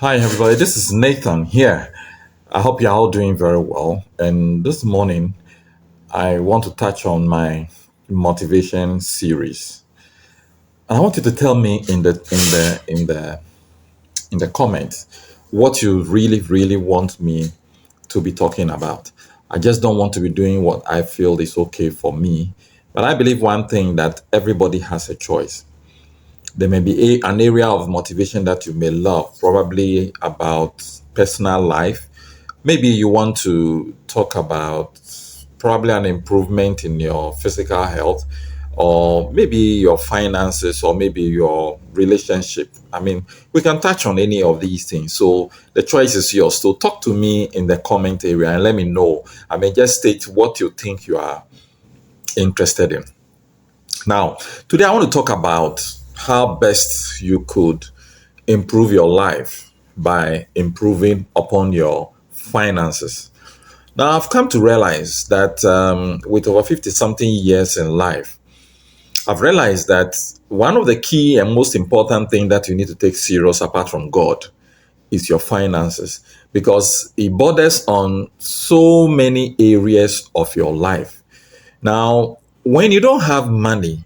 Hi, everybody. This is Nathan here. I hope you're all doing very well. And this morning, I want to touch on my motivation series. And I want you to tell me in the comments what you really want me to be talking about. I just don't want to be doing what I feel is okay for me. But I believe one thing that everybody has a choice. There may be an area of motivation that you may love, probably about personal life. Maybe you want to talk about probably an improvement in your physical health, or maybe your finances, or maybe your relationship. I mean, we can touch on any of these things. So the choice is yours. So talk to me in the comment area and let me know. I mean, just state what you think you are interested in. Now, today I want to talk about how best you could improve your life by improving upon your finances. Now, I've come to realize that with over 50 something years in life, I've realized that one of the key and most important thing that you need to take serious apart from God is your finances, because it borders on so many areas of your life. Now, when you don't have money,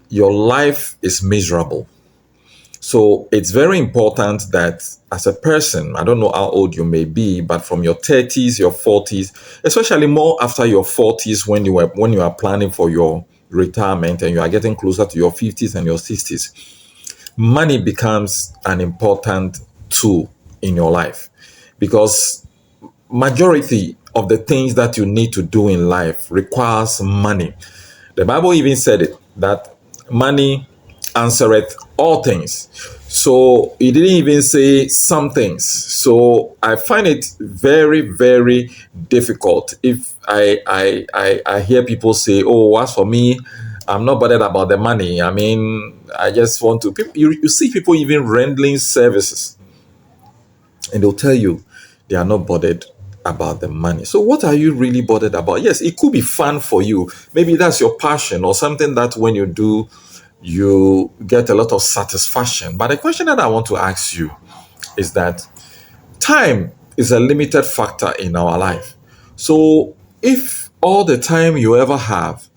your life is miserable. So it's very important that as a person, I don't know how old you may be, but from your 30s, your 40s, especially more after your 40s, when you are planning for your retirement and you are getting closer to your 50s and your 60s, money becomes an important tool in your life, because majority of the things that you need to do in life requires money. The Bible even said it, that money answereth all things. So he didn't even say some things. So I find it very difficult if I hear people say, "Oh, as for me, I'm not bothered about the money. I mean, I just want to." You see people even rendering services, and they'll tell you they are not bothered about the money. So what are you really bothered about? Yes, it could be fun for you. Maybe that's your passion or something that when you do, you get a lot of satisfaction. But the question that I want to ask you is that time is a limited factor in our life. So if all the time you ever have,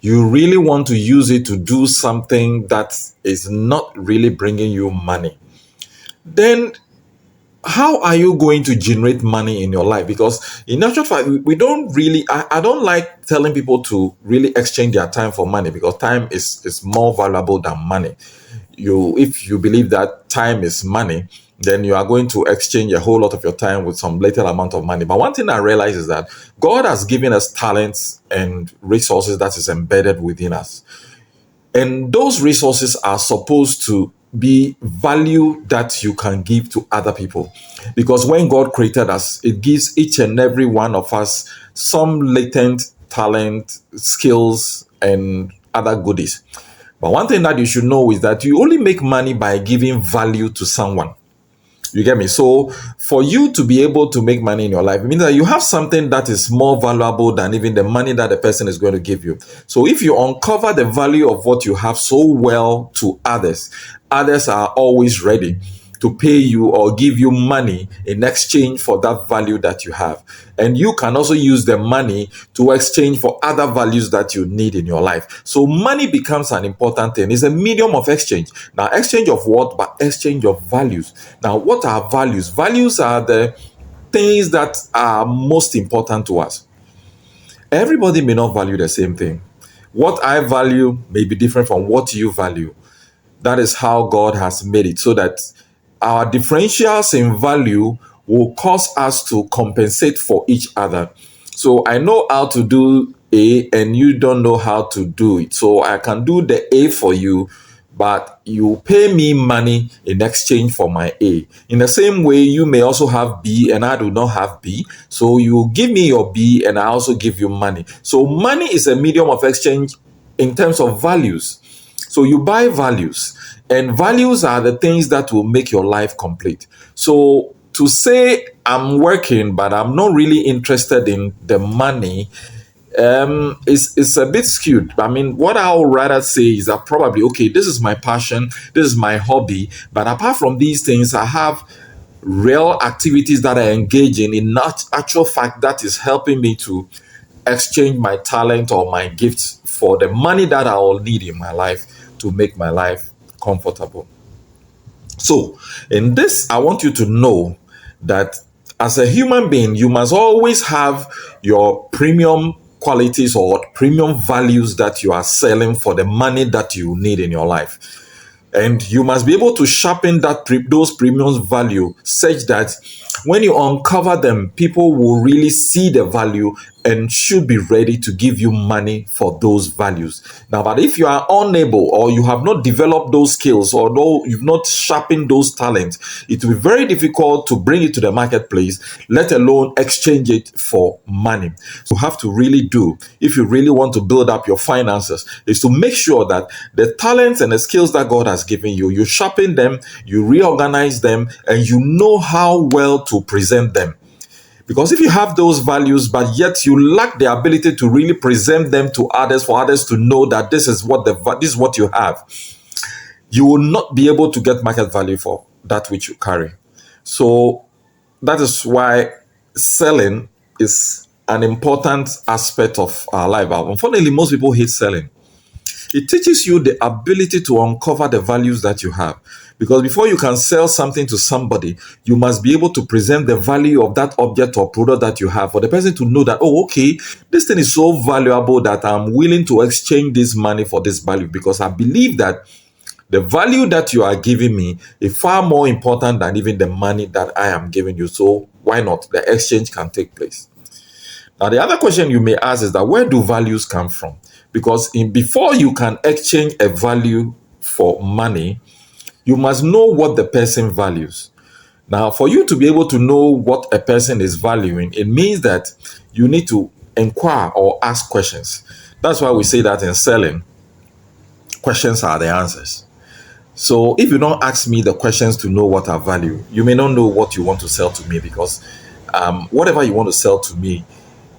you really want to use it to do something that is not really bringing you money, then how are you going to generate money in your life? Because in actual fact, we don't really, I don't like telling people to really exchange their time for money, because time is more valuable than money. If you believe that time is money, then you are going to exchange a whole lot of your time with some little amount of money. But one thing I realize is that God has given us talents and resources that is embedded within us. And those resources are supposed to be value that you can give to other people. Because when God created us, it gives each and every one of us some latent talent, skills, and other goodies. But one thing that you should know is that you only make money by giving value to someone. You get me? So for you to be able to make money in your life, it means that you have something that is more valuable than even the money that the person is going to give you. So if you uncover the value of what you have so well to others, others are always ready to pay you or give you money in exchange for that value that you have. And you can also use the money to exchange for other values that you need in your life. So money becomes an important thing. It's a medium of exchange. Now, exchange of what? But exchange of values. Now, what are values? Values are the things that are most important to us. Everybody may not value the same thing. What I value may be different from what you value. That is how God has made it, so that our differentials in value will cause us to compensate for each other. So I know how to do A and you don't know how to do it. So I can do the A for you, but you pay me money in exchange for my A. In the same way, you may also have B and I do not have B. So you give me your B and I also give you money. So money is a medium of exchange in terms of values. So you buy values, and values are the things that will make your life complete. So to say I'm working, but I'm not really interested in the money, is a bit skewed. I mean, what I would rather say is that probably, okay, this is my passion, this is my hobby, but apart from these things, I have real activities that I engage in not actual fact that is helping me to exchange my talent or my gifts for the money that I will need in my life to make my life comfortable. So, in this, I want you to know that as a human being, you must always have your premium qualities or premium values that you are selling for the money that you need in your life. And you must be able to sharpen those premium value such that when you uncover them, people will really see the value and should be ready to give you money for those values. Now, but if you are unable or you have not developed those skills or though you've not sharpened those talents, it will be very difficult to bring it to the marketplace, let alone exchange it for money. So you have to really do, if you really want to build up your finances, is to make sure that the talents and the skills that God has given you, you sharpen them, you reorganize them, and you know how well to present them. Because if you have those values, but yet you lack the ability to really present them to others, for others to know that this is what you have, you will not be able to get market value for that which you carry. So that is why selling is an important aspect of our life. Unfortunately, most people hate selling. It teaches you the ability to uncover the values that you have. Because before you can sell something to somebody, you must be able to present the value of that object or product that you have for the person to know that, oh, okay, this thing is so valuable that I'm willing to exchange this money for this value because I believe that the value that you are giving me is far more important than even the money that I am giving you. So why not? The exchange can take place. Now, the other question you may ask is that where do values come from? Because before you can exchange a value for money, you must know what the person values. Now, for you to be able to know what a person is valuing, it means that you need to inquire or ask questions. That's why we say that in selling, questions are the answers. So if you don't ask me the questions to know what I value, you may not know what you want to sell to me because whatever you want to sell to me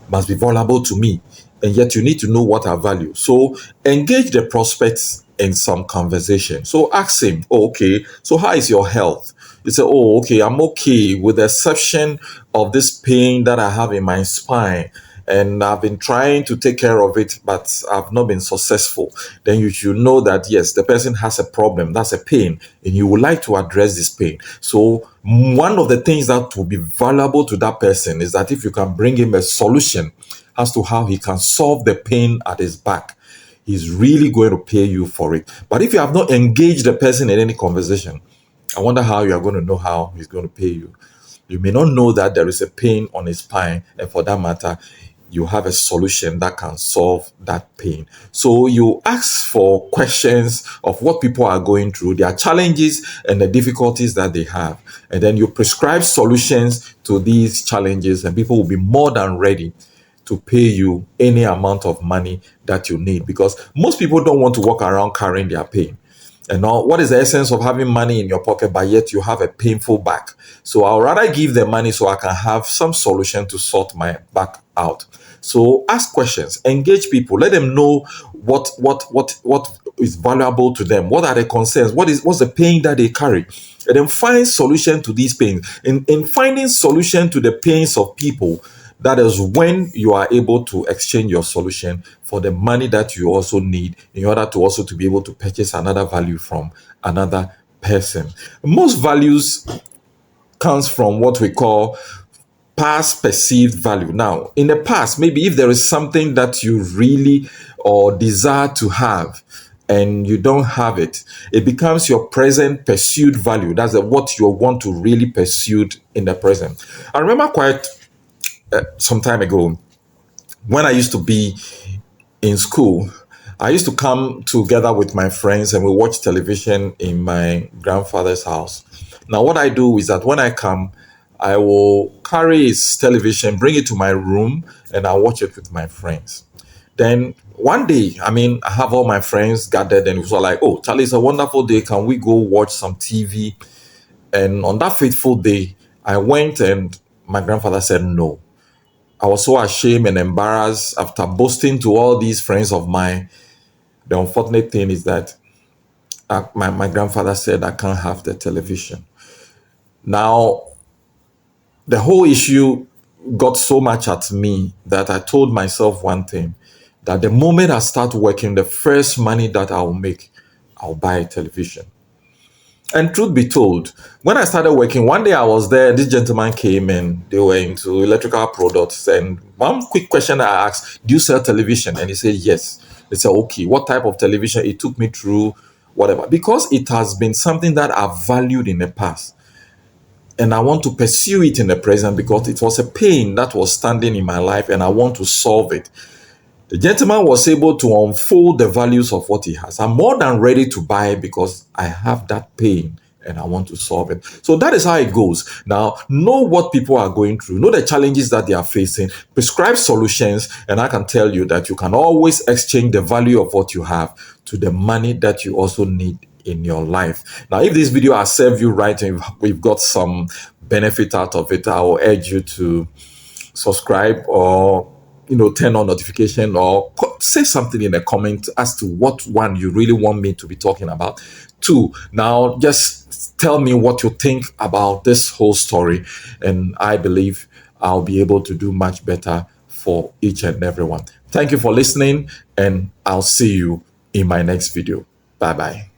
must be vulnerable to me. And yet you need to know what I value. So engage the prospects in some conversation. So ask him, oh, okay, so how is your health? You say, oh, okay, I'm okay with the exception of this pain that I have in my spine. And I've been trying to take care of it, but I've not been successful. Then you should know that, yes, the person has a problem. That's a pain. And you would like to address this pain. So one of the things that will be valuable to that person is that if you can bring him a solution as to how he can solve the pain at his back, he's really going to pay you for it. But if you have not engaged the person in any conversation, I wonder how you are going to know how he's going to pay you. You may not know that there is a pain on his spine, and for that matter, you have a solution that can solve that pain. So you ask for questions of what people are going through, their challenges and the difficulties that they have. And then you prescribe solutions to these challenges, and people will be more than ready to pay you any amount of money that you need, because most people don't want to walk around carrying their pain. And now, what is the essence of having money in your pocket, but yet you have a painful back? So I'll rather give the money so I can have some solution to sort my back out. So ask questions, engage people, let them know what is valuable to them. What are the concerns? What's the pain that they carry? And then find solution to these pains. In finding solution to the pains of people, that is when you are able to exchange your solution for the money that you also need in order to also to be able to purchase another value from another person. Most values comes from what we call past perceived value. Now, in the past, maybe if there is something that you really or desire to have and you don't have it, it becomes your present pursued value. That's what you want to really pursue in the present. I remember quite some time ago when I used to be in school, I used to come together with my friends and we watch television in my grandfather's house. Now, what I do is that when I come, I will carry his television, bring it to my room, and I watch it with my friends. Then one day, I have all my friends gathered and it was all like, oh, Charlie, it's a wonderful day. Can we go watch some TV? And on that fateful day, I went and my grandfather said no. I was so ashamed and embarrassed after boasting to all these friends of mine. The unfortunate thing is that my grandfather said I can't have the television. Now, The whole issue got so much at me that I told myself one thing, that the moment I start working, the first money that I'll make, I'll buy a television. And truth be told, when I started working, one day I was there, this gentleman came in, they were into electrical products. And one quick question I asked, do you sell television? And he said, yes. They said, okay, what type of television? It took me through whatever, because it has been something that I've valued in the past. And I want to pursue it in the present because it was a pain that was standing in my life and I want to solve it. The gentleman was able to unfold the values of what he has. I'm more than ready to buy because I have that pain and I want to solve it. So that is how it goes. Now, know what people are going through, know the challenges that they are facing, prescribe solutions, and I can tell you that you can always exchange the value of what you have to the money that you also need in your life. Now, if this video has served you right and we've got some benefit out of it, I will urge you to subscribe, or turn on notification, or say something in the comment as to what one you really want me to be talking about. Two, now just tell me what you think about this whole story, and I believe I'll be able to do much better for each and everyone. Thank you for listening, and I'll see you in my next video. Bye bye.